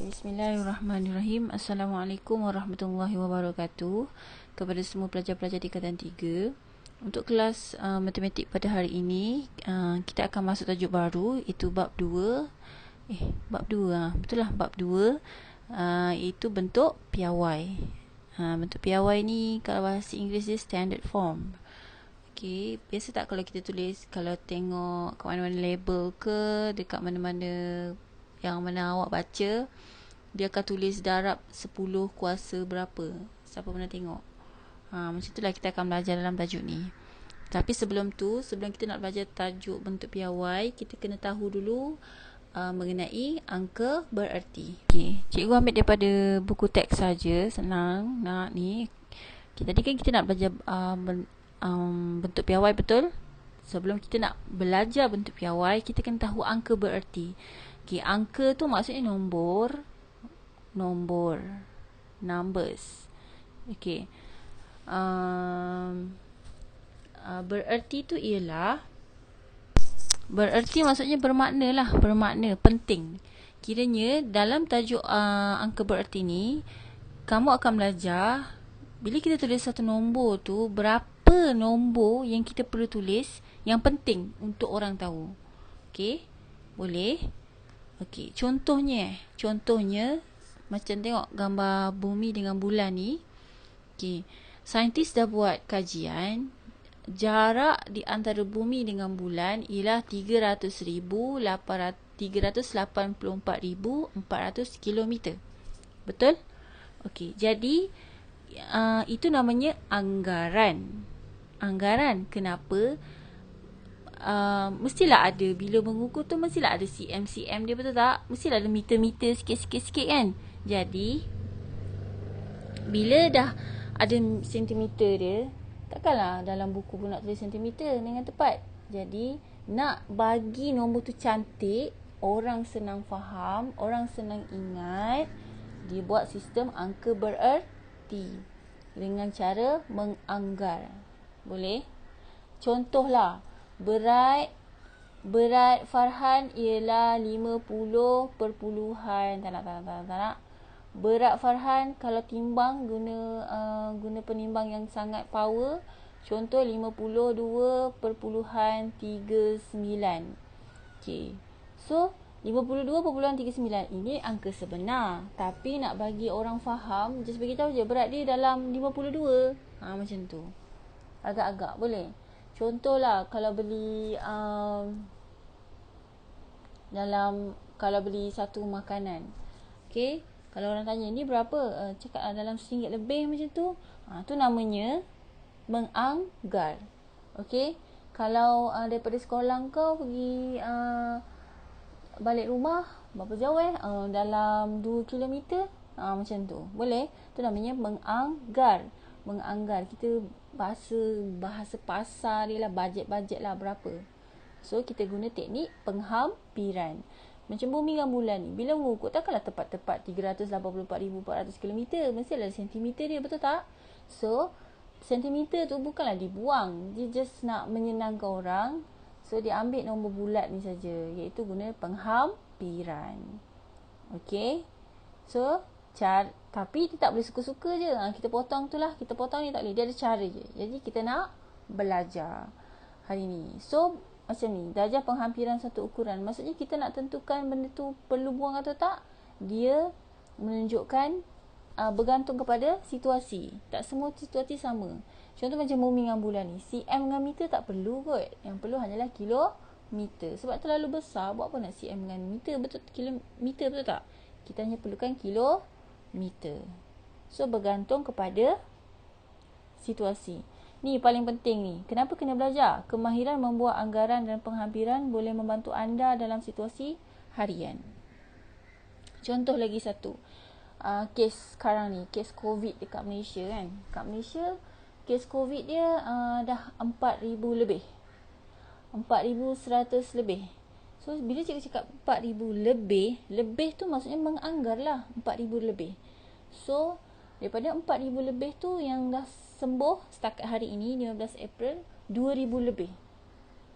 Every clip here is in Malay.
Bismillahirrahmanirrahim. Assalamualaikum warahmatullahi wabarakatuh kepada semua pelajar-pelajar tingkatan 3. Untuk kelas matematik pada hari ini, kita akan masuk tajuk baru, iaitu bab 2. Betul lah, bab 2, iaitu bentuk piawai. Bentuk piawai ni kalau bahasa Inggeris dia standard form. Okay, biasa tak kalau kita tulis, kalau tengok kat mana-mana label ke, dekat mana-mana yang mana awak baca, dia akan tulis darab 10 kuasa berapa. Siapa pernah tengok? Macam itulah kita akan belajar dalam tajuk ni. Tapi sebelum kita nak belajar tajuk bentuk piawai, kita kena tahu dulu mengenai angka bererti. Okay, cikgu ambil daripada buku teks saja, senang nak ni. Okay, tadi kan kita nak belajar bentuk piawai, betul? Sebelum kita nak belajar bentuk piawai, kita kena tahu angka bererti. Okay, angka tu maksudnya numbers. Okay. Bererti tu ialah, bererti maksudnya bermakna, penting. Kiranya dalam tajuk angka bererti ni, kamu akan belajar bila kita tulis satu nombor tu, berapa nombor yang kita perlu tulis yang penting untuk orang tahu. Okay, boleh? Okay, contohnya macam tengok gambar bumi dengan bulan ni. Okay, saintis dah buat kajian, jarak di antara bumi dengan bulan ialah 384,400 kilometer. Betul? Okay, jadi itu namanya anggaran. Kenapa? Mestilah ada, bila mengukur tu mestilah ada cm dia, betul tak? Mestilah ada meter sikit kan. Jadi bila dah ada sentimeter dia, takkanlah dalam buku pun nak tulis sentimeter dengan tepat. Jadi nak bagi nombor tu cantik, orang senang faham, orang senang ingat, dia buat sistem angka bererti dengan cara menganggar. Boleh? Contohlah, berat Farhan ialah 50 perpuluhan, tak nak. Berat Farhan kalau timbang guna penimbang yang sangat power, contoh 52.39. Okay, so 52.39 ini angka sebenar, tapi nak bagi orang faham, just beritahu je berat dia dalam 52. Macam tu, agak-agak boleh. Contohlah kalau beli kalau beli satu makanan, okay, kalau orang tanya ni berapa, cakap dalam RM1 lebih, macam tu. Tu namanya menganggar. Okay, kalau daripada sekolah kau pergi balik rumah berapa jauh dalam 2 kilometer, macam tu, boleh. Tu namanya menganggar. Kita bahasa pasar dia lah, bajet lah berapa. So kita guna teknik penghampiran. Macam bumi dengan bulan ni, bila mengukur takkanlah tepat-tepat 384,400 km, mesti ada sentimeter dia, betul tak? So sentimeter tu bukanlah dibuang, dia just nak menyenangkan orang. So dia ambil nombor bulat ni saja, iaitu guna penghampiran. Okay, so tapi dia tak boleh suka-suka je. Kita potong tu lah, kita potong ni tak boleh, dia ada cara je. Jadi kita nak belajar hari ni. So macam ni, darjah penghampiran satu ukuran, maksudnya kita nak tentukan benda tu perlu buang atau tak. Dia menunjukkan bergantung kepada situasi. Tak semua situasi sama. Contoh macam bumi dengan bulan ni, cm dengan meter tak perlu kot. Yang perlu hanyalah kilometer. Sebab terlalu besar, buat apa nak cm dengan meter, betul, kilometer, betul tak? Kita hanya perlukan kilometer. So bergantung kepada situasi. Ni paling penting ni. Kenapa kena belajar? Kemahiran membuat anggaran dan penghampiran boleh membantu anda dalam situasi harian. Contoh lagi satu. Kes sekarang ni, kes COVID dekat Malaysia kan. Kat Malaysia, kes COVID dia dah 4,000 lebih. 4,100 lebih. So bila cikgu cakap 4,000 lebih tu maksudnya menganggar lah 4,000 lebih. So daripada 4,000 lebih tu yang dah sembuh setakat hari ini 15 April, 2,000 lebih.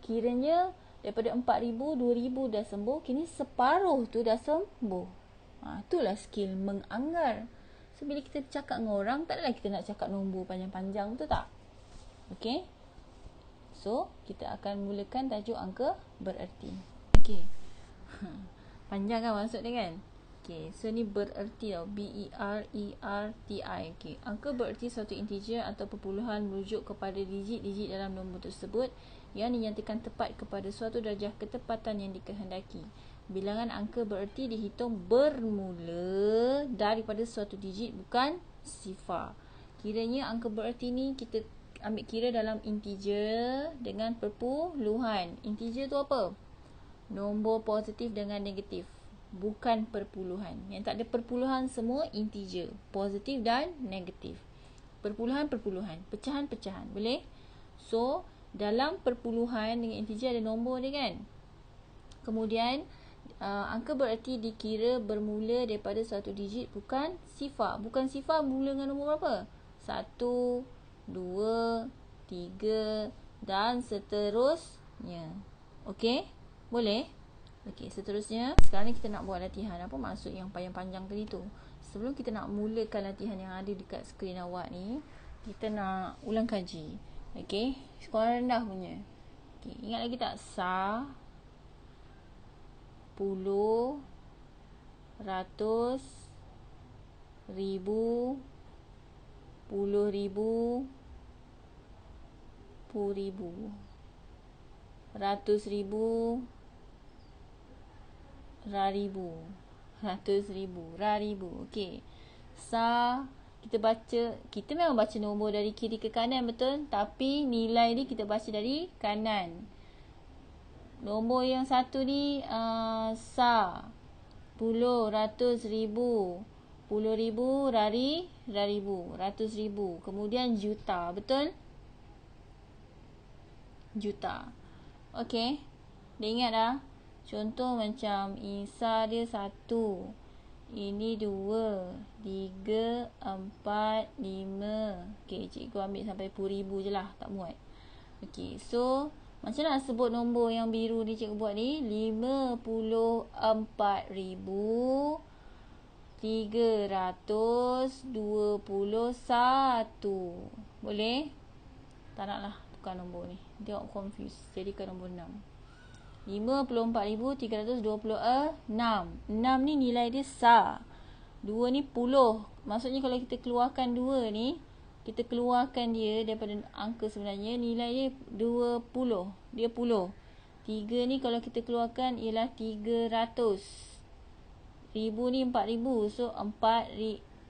Kiranya daripada 4,000, 2,000 dah sembuh, kini separuh tu dah sembuh. Itulah skill menganggar. So, bila kita cakap dengan orang, tak adalah kita nak cakap nombor panjang-panjang, betul tak? Okay. So, kita akan mulakan tajuk angka bererti. Okay. Panjang kan maksud dia kan? Okay, so ni bererti tau. B-E-R-E-R-T-I. Okay. Angka bererti suatu integer atau perpuluhan merujuk kepada digit-digit dalam nombor tersebut yang dinyatakan tepat kepada suatu darjah ketepatan yang dikehendaki. Bilangan angka bererti dihitung bermula daripada suatu digit, bukan sifar. Kiranya angka bererti ni kita ambil kira dalam integer dengan perpuluhan. Integer tu apa? Nombor positif dengan negatif, bukan perpuluhan. Yang tak ada perpuluhan semua integer, positif dan negatif. Perpuluhan-perpuluhan, pecahan-pecahan, boleh? So, dalam perpuluhan dengan integer ada nombor dia kan? Kemudian angka bererti dikira bermula daripada satu digit, bukan sifar. Bukan sifar mula dengan nombor berapa? 1, 2, 3 dan seterusnya. Okey? Boleh? Okey, seterusnya sekarang ni kita nak buat latihan. Apa maksud yang panjang-panjang tadi tu? Sebelum kita nak mulakan latihan yang ada dekat skrin awak ni, kita nak ulang kaji. Okey? Skor rendah punya. Okey, ingat lagi tak? Sa, puluh, ratus, ribu, puluh ribu, ratus ribu, raribu, ratus ribu, raribu. Okey. Sa, kita baca, kita memang baca nombor dari kiri ke kanan, betul? Tapi nilai ni kita baca dari kanan. Nombor yang satu ni sa, puluh, ratus, ribu, puluh ribu, raribu, ratus ribu. Kemudian juta, betul? Juta. Okey. Dah ingat dah? Contoh macam Isa dia 1. Ini 2, 3, 4, 5. Okey, cikgu ambil sampai 10,000 je lah, tak muat. Okey, so macam nak sebut nombor yang biru ni cikgu buat ni? 54,321. Boleh? Tak nak lah tukar nombor ni. Tengok confuse. Jadikan nombor 6. 54,326. 6 ni nilai dia sa. 2 ni puluh. Maksudnya kalau kita keluarkan 2 ni, kita keluarkan dia daripada angka sebenarnya, nilai dia 20. Dia puluh. 3 ni kalau kita keluarkan ialah 300. Ribu ni 4,000. So 4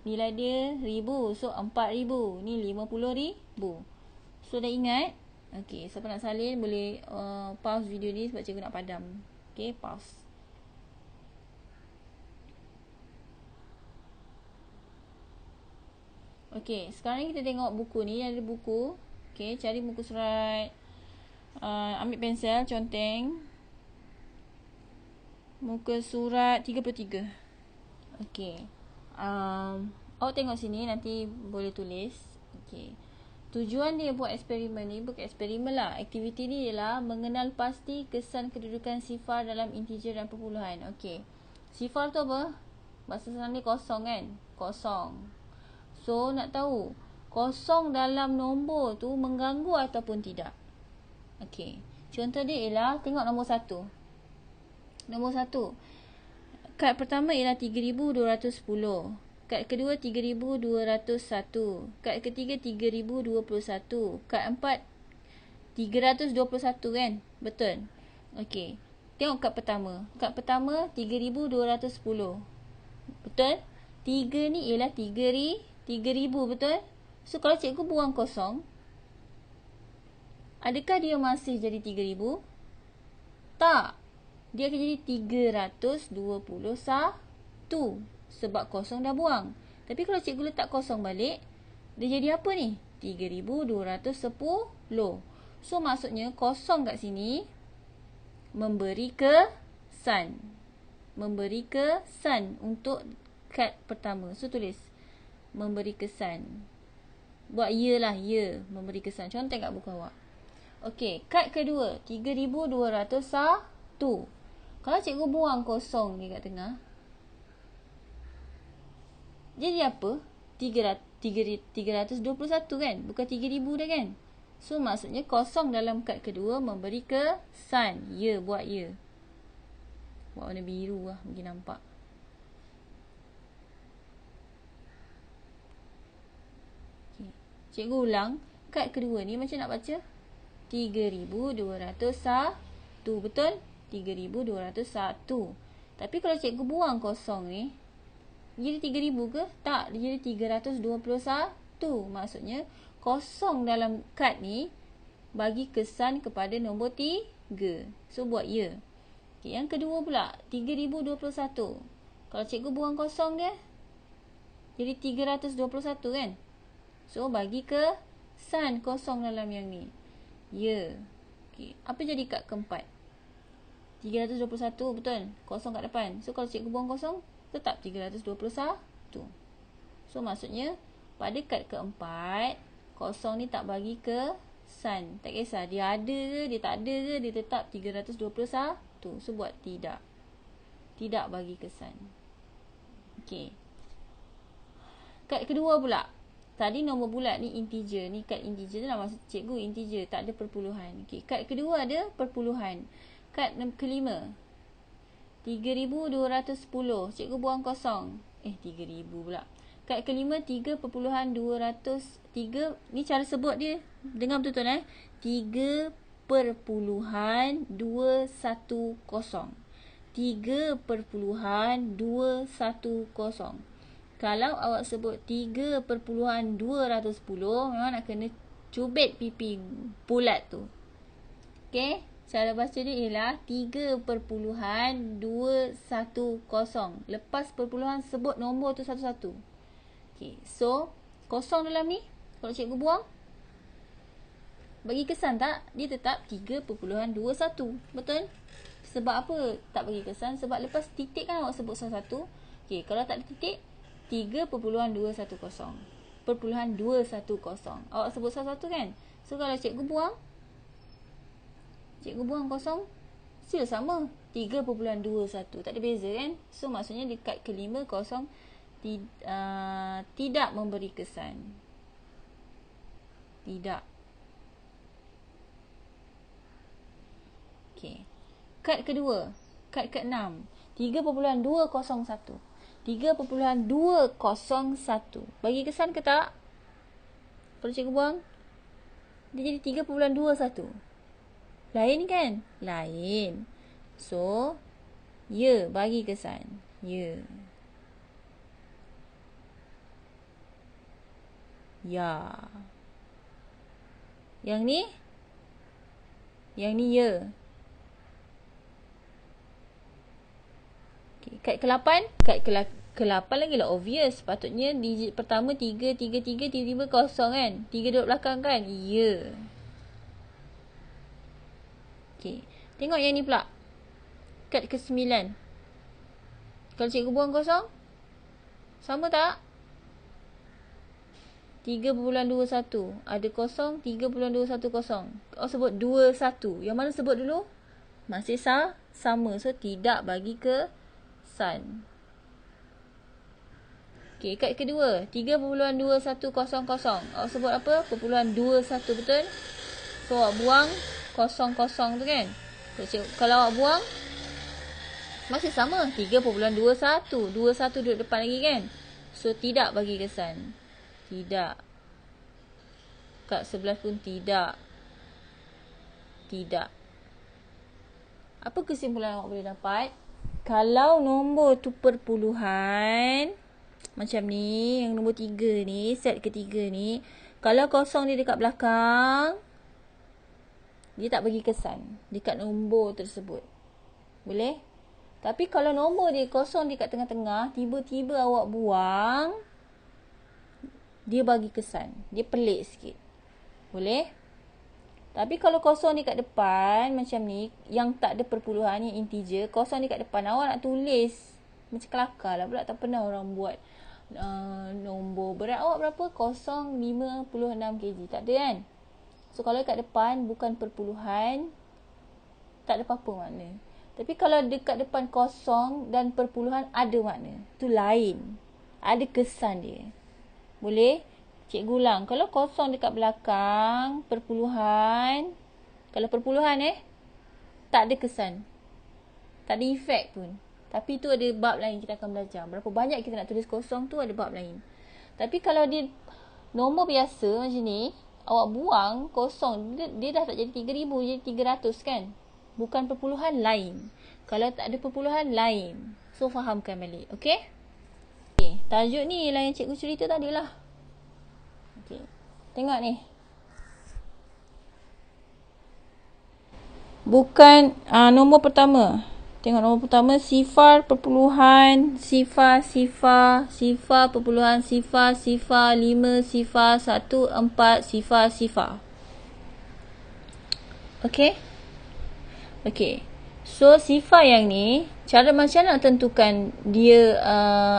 nilai dia 1,000. So 4,000. Ni 50,000. So dah ingat? Okey, siapa nak salin boleh pause video ni sebab cikgu nak padam. Okey, pause. Okey, sekarang ni kita tengok buku ni. Ada buku. Okey, cari buku surat. Ambil pensel, conteng. Muka surat 33. Okey. Awak tengok sini, nanti boleh tulis. Okey. Tujuan dia buat eksperimen ni, bukan eksperimen lah. Aktiviti ni ialah mengenal pasti kesan kedudukan sifar dalam integer dan perpuluhan. Okey. Sifar tu apa? Bahasa senang dia kosong kan? Kosong. So, nak tahu kosong dalam nombor tu mengganggu ataupun tidak. Okey. Contoh dia ialah, tengok nombor 1. Nombor 1. Kad pertama ialah 3,210. Kad kedua 3,201. Kad ketiga 3,021. Kad empat 321 kan? Betul. Okey. Tengok kad pertama. Kad pertama 3,210. Betul? 3 ni ialah 3,000, betul? So kalau cikgu buang kosong, adakah dia masih jadi 3,000? Tak. Dia akan jadi 321 sebab kosong dah buang. Tapi kalau cikgu letak kosong balik, dia jadi apa ni? 3,210. So maksudnya kosong kat sini memberi kesan. Memberi kesan untuk kad pertama. So tulis memberi kesan. Buat ya lah, ya, memberi kesan. Contoh kat buku awak. Okey, kad kedua 3,201. Kalau cikgu buang kosong ni kat tengah, Jadi apa? 321 kan? Bukan 3000 dah kan? So maksudnya kosong dalam kad kedua memberi kesan. Ya, buat ya. Buat warna biru lah, mungkin nampak. Okay. Cikgu ulang. Kad kedua ni macam nak baca 3201. Betul? 3201. Tapi kalau cikgu buang kosong ni, jadi 3000 ke? Tak, dia jadi 321. Maksudnya kosong dalam kad ni bagi kesan kepada nombor 3. So buat ya. Okay, yang kedua pula 3021. Kalau cikgu buang kosong dia, jadi 321 kan? So bagi kesan kosong dalam yang ni. Ya. Okay. Apa jadi kad keempat? 321 betul? Kosong kat depan. So kalau cikgu buang kosong, tetap 321. So maksudnya pada kad keempat, kosong ni tak bagi kesan. Tak kisah dia ada ke, dia tak ada ke, dia tetap 321. So buat tidak. Tidak bagi kesan. Okey. Kad kedua pula. Tadi nombor bulat ni integer. Ni kad integer lah, maksud cikgu integer, tak ada perpuluhan. Okey, kad kedua ada perpuluhan. Kad kelima 3210. Cikgu buang kosong. 3000 pula. Kad kelima 3.203. Ni cara sebut dia. Dengar betul-betul 3.210. 3.210. Kalau awak sebut 3.210, memang nak kena cubit pipi bulat tu. Okey, cara baca dia ialah 3.210. Lepas perpuluhan sebut nombor tu satu-satu. Okey, so kosong dalam ni kalau cikgu buang, bagi kesan tak? Dia tetap 3.21. Betul? Sebab apa tak bagi kesan? Sebab lepas titik kan awak sebut satu-satu. Okey, kalau tak ada titik, 3.210. Perpuluhan 210. Awak sebut satu-satu kan? So kalau cikgu buang kosong, still sama 3.21. Tak ada beza kan? So maksudnya dekat kelima kosong tidak memberi kesan. Tidak. Okey. Kad kedua, kad ke-6, 3.201. 3.201. Bagi kesan ke tak? Kalau cikgu buang, dia jadi 3.21. Lain kan? Lain. So, ya bagi kesan. Ya. Ya. Yang ni? Yang ni ya. Okay. Kad ke-8? Kad ke-8 lagi lah obvious. Patutnya digit pertama 3, 3, 3, tiba-tiba kosong kan? 3 duduk belakang kan? Ya. Okay. Tengok yang ni pula. Kad ke-9. Kalau cikgu buang kosong, sama tak? 3.21. Ada kosong, 3.210. Oh, sebut 21. Yang mana sebut dulu? Masih sama. So, tidak bagi kesan. Okey, kad kedua. 3.2100. Awak sebut apa? Perpuluhan 21, betul? So, awak buang kosong-kosong tu kan? Kalau awak buang, masih sama. 3.21. 21 duduk depan lagi kan? So, tidak bagi kesan. Tidak. Kat sebelah pun tidak. Tidak. Apa kesimpulan awak boleh dapat? Kalau nombor tu perpuluhan, macam ni, yang nombor 3 ni, set ketiga ni, kalau kosong dia dekat belakang, dia tak bagi kesan dekat nombor tersebut. Boleh? Tapi kalau nombor dia kosong dekat tengah-tengah, tiba-tiba awak buang, dia bagi kesan. Dia pelik sikit. Boleh? Tapi kalau kosong ni kat depan, macam ni, yang tak ada perpuluhan, yang integer, kosong ni kat depan, awak nak tulis. Macam kelakar lah pula. Tak pernah orang buat nombor. Berat awak berapa? 0.56 kg. Tak ada kan? So, kalau kat depan, bukan perpuluhan, tak ada apa-apa makna. Tapi kalau dekat depan kosong dan perpuluhan, ada makna. Tu lain. Ada kesan dia. Boleh? Cikgu ulang. Kalau kosong dekat belakang, perpuluhan. Kalau perpuluhan tak ada kesan. Tak ada efek pun. Tapi tu ada bab lain kita akan belajar. Berapa banyak kita nak tulis kosong tu ada bab lain. Tapi kalau dia nombor biasa macam ni, awak buang kosong, dia dah tak jadi 3,000, jadi 300 kan? Bukan perpuluhan lain. Kalau tak ada perpuluhan lain. So, fahamkan balik. Okay? Okay. Tajuk ni ialah yang cikgu cerita tadi lah. Okay. Tengok ni. Bukan nombor pertama. Tengok nombor pertama, sifar perpuluhan sifar perpuluhan sifar 5 sifar 1 4 sifar. Okay? Okay. So, sifar yang ni, cara macam nak tentukan dia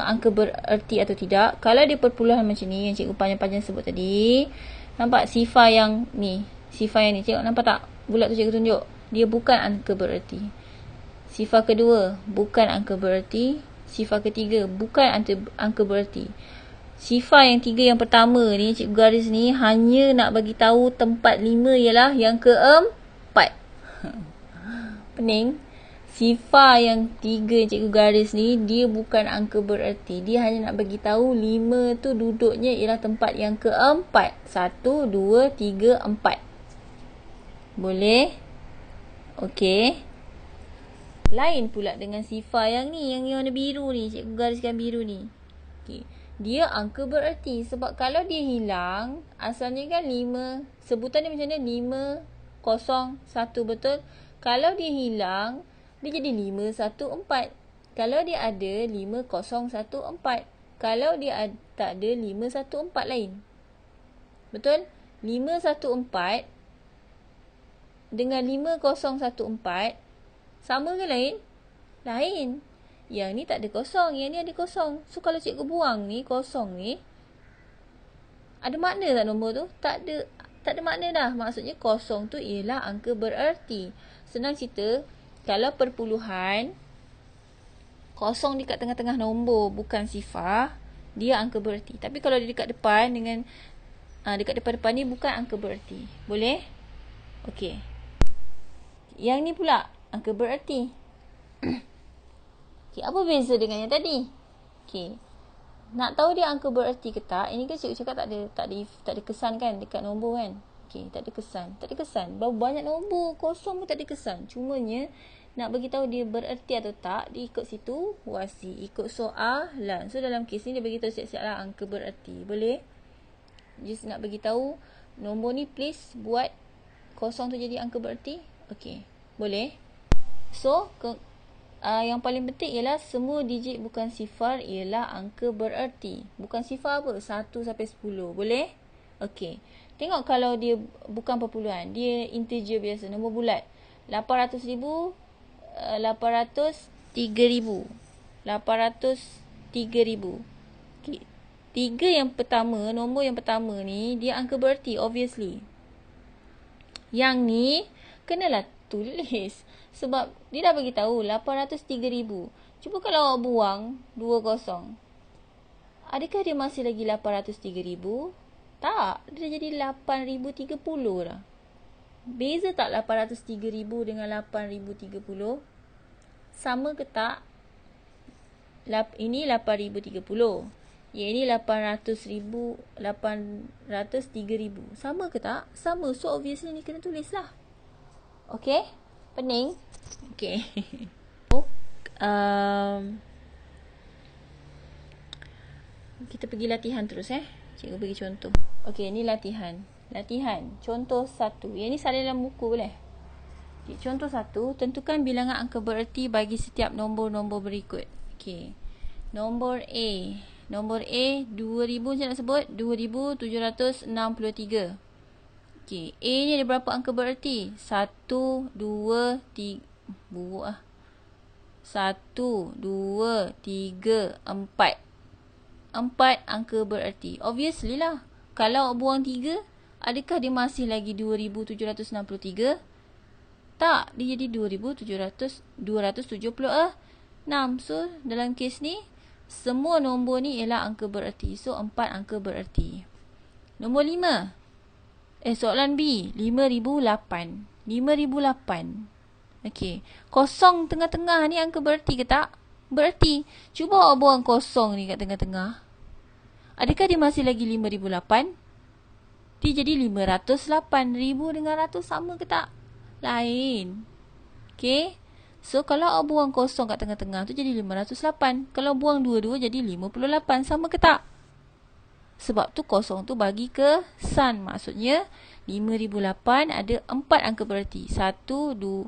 angka bererti atau tidak. Kalau dia perpuluhan macam ni, yang cikgu panjang-panjang sebut tadi. Nampak sifar yang ni? Sifar yang ni, tengok nampak tak? Bulat tu cikgu tunjuk. Dia bukan angka bererti. Sifar kedua, bukan angka bererti. Sifar ketiga, bukan angka bererti. Sifar yang tiga yang pertama ni, cikgu garis ni, hanya nak bagi tahu tempat 5 ialah yang keempat. Pening. Sifar yang tiga cikgu garis ni, dia bukan angka bererti. Dia hanya nak bagi tahu 5 tu duduknya ialah tempat yang keempat. 1, 2, 3, 4. Boleh? Okey. Lain pula dengan sifar yang ni, yang warna biru ni, cikgu gariskan biru ni. Okay. Dia angka bererti sebab kalau dia hilang, asalnya kan 5, sebutan dia macam mana? 5, 0, 1, betul? Kalau dia hilang, dia jadi 5, 1, 4. Kalau dia ada, 5, 0, 1, 4. Kalau dia tak ada, 5, 1, 4 lain. Betul? 5, 1, 4 dengan 5, 0, 1, 4 sama ke lain? Lain. Yang ni tak ada kosong. Yang ni ada kosong. So, kalau cikgu buang ni, kosong ni, ada makna tak nombor tu? Tak ada makna dah. Maksudnya kosong tu ialah angka bererti. Senang cerita, kalau perpuluhan, kosong dekat tengah-tengah nombor bukan sifar, dia angka bererti. Tapi kalau dia dekat depan dengan dekat depan-depan ni bukan angka bererti. Boleh? Okey. Yang ni pula angka bererti. Okay, apa beza dengan yang tadi? Okay. Nak tahu dia angka bererti ke tak, ini kan cikgu cakap tak ada kesan kan dekat nombor kan? Okay, tak ada kesan. Tak ada kesan. Berapa banyak nombor kosong pun tak ada kesan. Cumanya nak bagi tahu dia bererti atau tak, dia ikut situ wasi, ikut soalan. So dalam kes ni dia bagi tahu siap-siap lah angka bererti. Boleh? Just nak bagi tahu nombor ni please buat kosong tu jadi angka bererti. Okay. Boleh? So, yang paling penting ialah semua digit bukan sifar ialah angka bererti. Bukan sifar apa? 1 sampai 10. Boleh? Okey. Tengok kalau dia bukan perpuluhan. Dia integer biasa. Nombor bulat. 800,000, 800, 3,000. 800, 3,000. Okay. 3 yang pertama, nombor yang pertama ni, dia angka bererti. Obviously. Yang ni, kenalah tulis. Sebab dia dah bagi tahu 800, 3,000. Cuba kalau awak buang 20. Adakah dia masih lagi 800, 3,000? Tak. Dia dah jadi 8,030 dah. Beza tak 800, 3,000 dengan 8,030? Sama ke tak? Ini 8,030. Yang ini 800,000, 800, 3,000. Sama ke tak? Sama. So obviously ni kena tulis lah. Okay? Pening? Okay. Kita pergi latihan terus Cikgu bagi contoh. Okay, ni latihan. Latihan. Contoh 1. Yang ni salin dalam buku boleh? Okay, contoh 1. Tentukan bilangan angka bererti bagi setiap nombor-nombor berikut. Okay. Nombor A. Nombor A, 2,000 macam nak sebut? 2,763. Okay, A ni ada berapa angka bererti? 1, 2, 3. Buruk lah. 1, 2, 3, 4. 4 angka bererti. Obviously lah. Kalau buang 3, adakah dia masih lagi 2,763? Tak. Dia jadi 2,276. So, dalam kes ni, Semua nombor ni ialah angka bererti. So 4 angka bererti. Nombor 5. Soalan B. 5,008. 5,008. Okey. Kosong tengah-tengah ni angka bererti ke tak? Bererti. Cuba awak buang kosong ni kat tengah-tengah. Adakah dia masih lagi 5,008? Dia jadi 508. 1,000 dengan 100 sama ke tak? Lain. Okey. So, kalau awak buang kosong kat tengah-tengah tu jadi 508. Kalau buang dua-dua jadi 58. Sama ke tak? Sebab tu kosong tu bagi ke sun. Maksudnya 5,008 ada 4 angka bererti. 1, 2,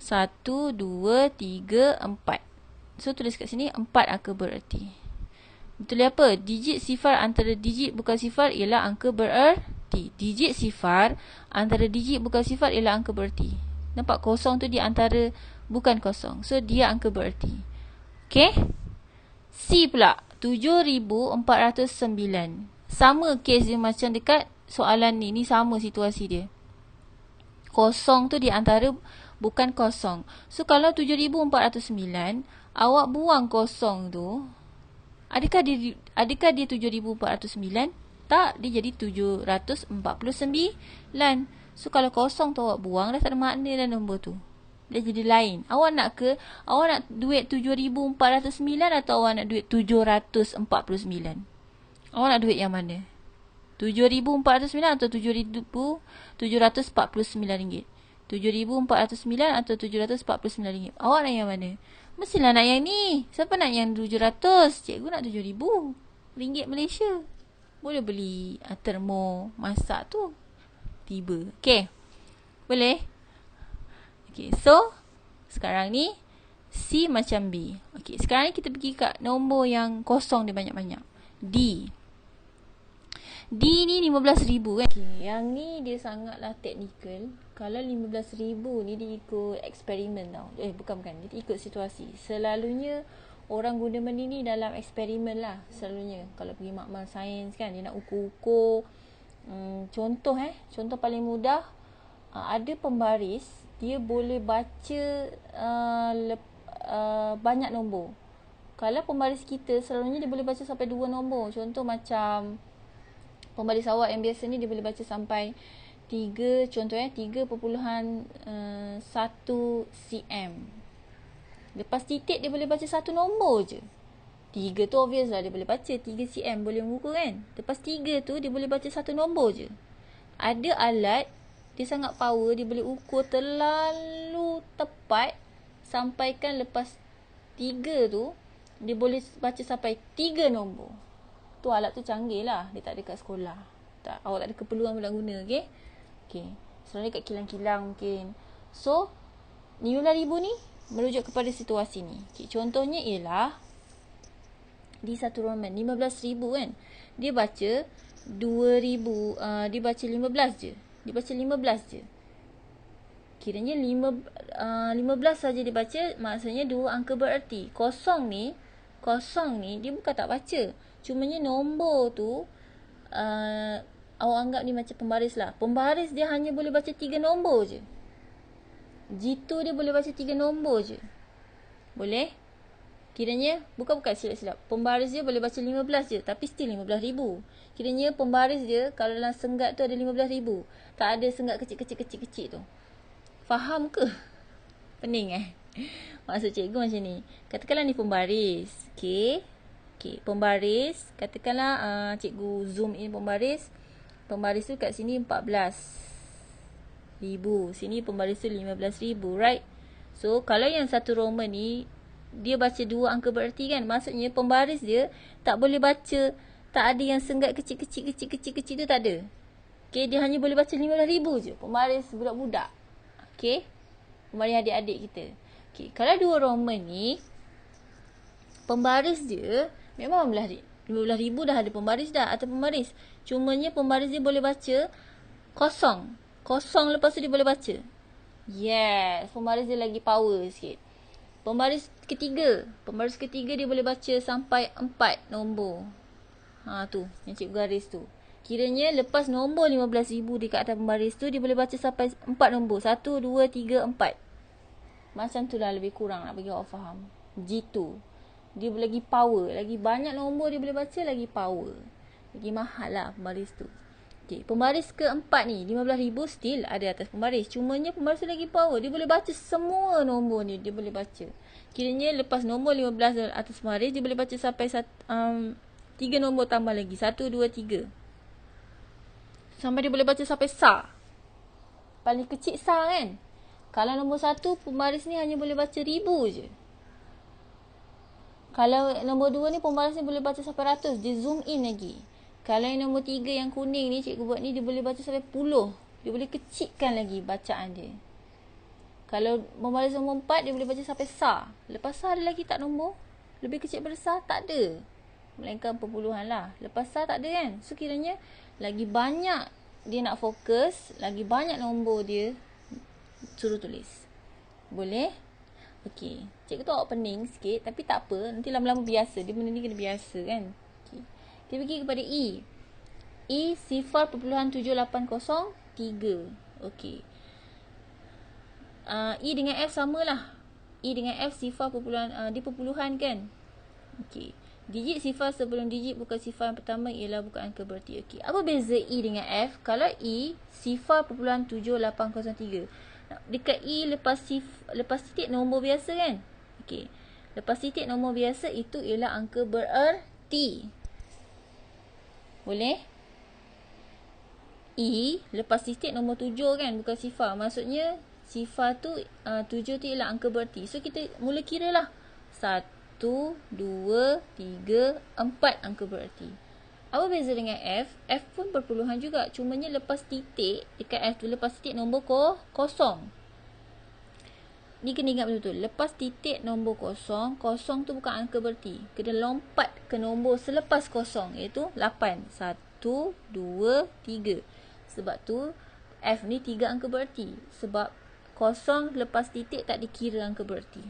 3, 4. So, tulis kat sini 4 angka bererti. Betul apa? Digit sifar antara digit bukan sifar ialah angka bererti. Digit sifar antara digit bukan sifar ialah angka bererti. Nampak kosong tu di antara bukan kosong. So, dia angka bererti. Okay? C pula. 7,409. Sama kes dia macam dekat soalan ni. Ni sama situasi dia. Kosong tu di antara bukan kosong. So, kalau 7,409, awak buang kosong tu, adakah dia 7,409? Tak, dia jadi 749. So, kalau kosong tu awak buang, dah tak ada makna dah nombor tu. Dia jadi lain. Awak nak duit 7,409 atau awak nak duit 749? Awak nak duit yang mana? 7,409 atau 7,749 ringgit? 7,409 atau 749 ringgit? Awak nak yang mana? Mestilah nak yang ni. Siapa nak yang 700? Cikgu nak 7,000 ringgit Malaysia. Boleh beli termo masak tu. Tiba. Okay. Boleh? Okay. So, sekarang ni C macam B. Okay. Sekarang ni kita pergi kat nombor yang kosong dia banyak-banyak. D. D ni 15,000 kan? Okay. Yang ni dia sangatlah teknikal. Kalau 15,000 ni dia ikut eksperimen tau. Bukan. Dia ikut situasi. Selalunya orang guna benda ni dalam eksperimen lah. Selalunya. Kalau pergi makmal sains kan, dia nak ukur-ukur. Contoh paling mudah. Ada pembaris. Dia boleh baca banyak nombor. Kalau pembaris kita, selalunya dia boleh baca sampai 2 nombor. Contoh macam pembaris awak yang biasa ni dia boleh baca sampai 3, contohnya 3.1 cm. Lepas titik dia boleh baca 1 nombor je. 3 tu obvious lah dia boleh baca. 3 cm boleh mengukur kan. Lepas 3 tu dia boleh baca 1 nombor je. Ada alat, dia sangat power, dia boleh ukur terlalu tepat. Sampaikan lepas 3 tu, dia boleh baca sampai 3 nombor. Tu alat tu canggih lah. Dia tak ada kat sekolah. Awak tak ada keperluan pula guna. Okay. Selalunya kat kilang-kilang mungkin. So, 15,000 ni merujuk kepada situasi ni. Okay. Contohnya ialah di satu Roman 15,000 kan. Dia baca 2,000. Dia baca 15 je. Kiranya 15 saja dia baca. Maksudnya 2 angka bererti. Kosong ni dia bukan tak baca. Cumanya nombor tu awak anggap ni macam pembaris lah. Pembaris dia hanya boleh baca 3 nombor je. Jitu dia boleh baca 3 nombor je. Boleh? Kiranya bukan silap-silap. Pembaris dia boleh baca 15 je, tapi still 15,000. Kiranya pembaris dia kalau dalam senggat tu ada 15,000. Tak ada senggat kecil-kecil tu. Faham ke? Pening Maksud cikgu macam ni. Katakanlah ni pembaris. Okay, pembaris. Katakanlah cikgu zoom in pembaris. Pembaris tu kat sini 14,000. Sini pembaris tu 15,000, right? So, kalau yang satu Roman ni, dia baca 2 angka bererti kan? Maksudnya pembaris dia tak boleh baca, tak ada yang senggat kecil-kecil tu, tak ada. Okay, dia hanya boleh baca 15,000 je. Pembaris budak-budak. Okay, pembaris adik-adik kita. Okay, kalau 2 Roman ni, pembaris dia memang 15,000 dah ada pembaris dah atau pembaris. Cumanya pembaris dia boleh baca kosong. Kosong lepas tu dia boleh baca. Yes, pembaris dia lagi power sikit. Pembaris ketiga dia boleh baca sampai 4 nombor. Tu, yang cikgu garis tu. Kiranya lepas nombor 15,000 dekat atas pembaris tu, dia boleh baca sampai 4 nombor. 1, 2, 3, 4. Macam tu lah lebih kurang nak bagi awak faham. G2. dia lagi power. Lagi banyak nombor dia boleh baca, lagi power. Lagi mahal lah pembaris tu. Okay, pembaris keempat ni 15,000 still ada atas pembaris. Cumanya pembaris tu lagi power. Dia boleh baca semua nombor ni. Dia boleh baca. Kiranya lepas nombor 15 atas pembaris, dia boleh baca sampai 3 nombor tambah lagi. 1, 2, 3. Sampai dia boleh baca sampai sa. Paling kecil sa kan. Kalau nombor 1, pembaris ni hanya boleh baca 1000 je. Kalau nombor 2 ni, pembaris ni boleh baca sampai 100. Dia zoom in lagi. Kalau yang nombor 3 yang kuning ni, cikgu buat ni, dia boleh baca sampai 10. Dia boleh kecilkan lagi bacaan dia. Kalau pembaris nombor 4, dia boleh baca sampai sa. Lepas sa ada lagi tak nombor? Lebih kecil daripada sa? Tak ada. Melainkan perpuluhan lah. Lepas sa tak ada kan? So kiranya lagi banyak dia nak fokus, lagi banyak nombor dia suruh tulis. Boleh? Okey. Cikgu tu awak pening sikit, tapi tak apa. Nanti lama-lama biasa. Dia benda ni kena biasa kan? Okey. Kita pergi kepada E. E 0.7803. Okey. E dengan F samalah. E dengan F sifar dia perpuluhan kan? Okey. Digit sifar sebelum digit bukan sifar yang pertama ialah bukan angka berarti. Okey. Apa beza E dengan F? Kalau E sifar 0.7803. Dekat E lepas titik nombor biasa kan? Okey. Lepas titik nombor biasa itu ialah angka bererti. Boleh? E lepas titik nombor 7 kan, bukan sifar. Maksudnya sifar tu 7 tu ialah angka bererti. So kita mula kira lah. 1, 2, 3, 4 angka bererti. Apa beza dengan F? F pun perpuluhan juga. Cumanya lepas titik, dekat F tu lepas titik nombor kosong. Ni kena ingat betul-betul. Lepas titik nombor kosong, kosong tu bukan angka bererti. Kena lompat ke nombor selepas kosong, iaitu 8. 1, 2, 3. Sebab tu F ni 3 angka bererti. Sebab kosong lepas titik tak dikira angka bererti.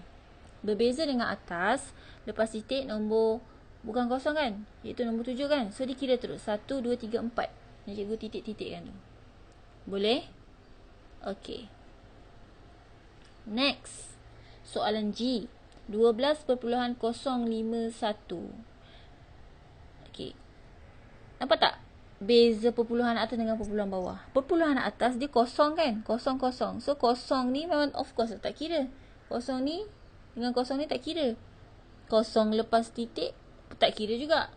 Berbeza dengan atas, lepas titik nombor bukan kosong kan, iaitu nombor 7 kan. So dikira terus 1, 2, 3, 4. Yang cikgu titik-titik kan tu. Boleh? Okey. Next, soalan G 12.051. Okey. Nampak tak beza perpuluhan atas dengan perpuluhan bawah? Perpuluhan atas dia kosong kan? Kosong. So kosong ni memang of course tak kira. Kosong ni dengan kosong ni tak kira. Kosong lepas titik tak kira juga.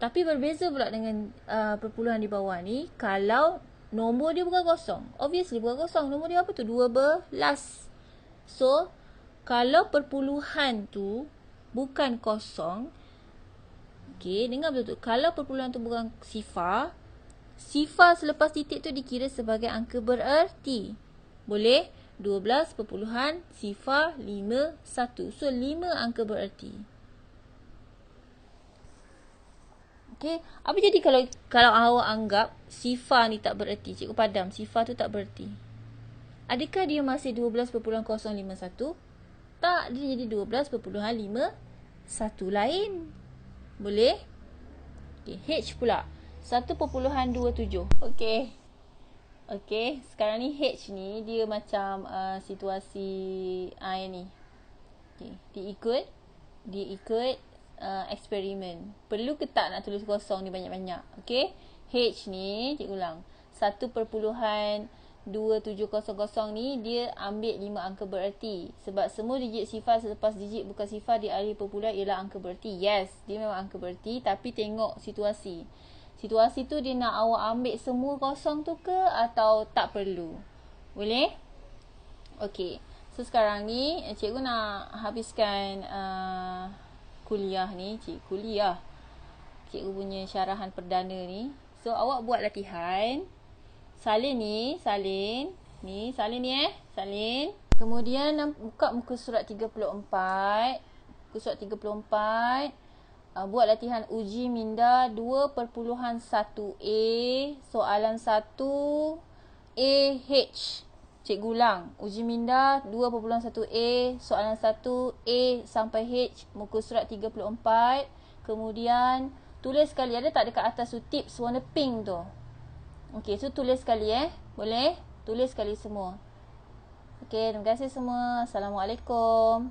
Tapi berbeza pula dengan perpuluhan di bawah ni. Kalau nombor dia bukan kosong. Obviously bukan kosong. Nombor dia apa tu? 12. So, kalau perpuluhan tu bukan kosong, okey, dengar betul-betul. Kalau perpuluhan tu bukan sifar selepas titik tu dikira sebagai angka bererti. Boleh? 12 perpuluhan sifar 5, 1. So, 5 angka bererti. Okey, apa jadi kalau awak anggap sifar ni tak bererti? Cikgu padam, sifar tu tak bererti. Adakah dia masih 12.051? Tak, dia jadi 12.51 lain. Boleh? Okay, H pula 1.27. Okey, sekarang ni H ni dia macam situasi ni. Okay, dia ikut eksperimen. Perlu ke tak nak tulis kosong ni banyak-banyak? Okey, H ni cikgu ulang. 1.2700 ni dia ambil 5 angka bererti. Sebab semua digit sifar selepas digit bukan sifar di akhir perpuluhan ialah angka bererti. Yes, dia memang angka bererti, tapi tengok situasi. Situasi tu dia nak awak ambil semua kosong tu ke atau tak perlu? Boleh? Okey. So sekarang ni cikgu nak habiskan kuliah ni. Cikgu punya syarahan perdana ni. So awak buat latihan. Salin. Kemudian buka muka surat 34. Buat latihan uji minda 2.1a. Soalan 1 AH. Cikgu ulang. Uji minda 2.1a. Soalan 1 A sampai H. Muka surat 34. Kemudian tulis sekali. Ada tak dekat atas tu tips warna pink tu? Okey, so tulis sekali Boleh? Tulis sekali semua. Okey, terima kasih semua. Assalamualaikum.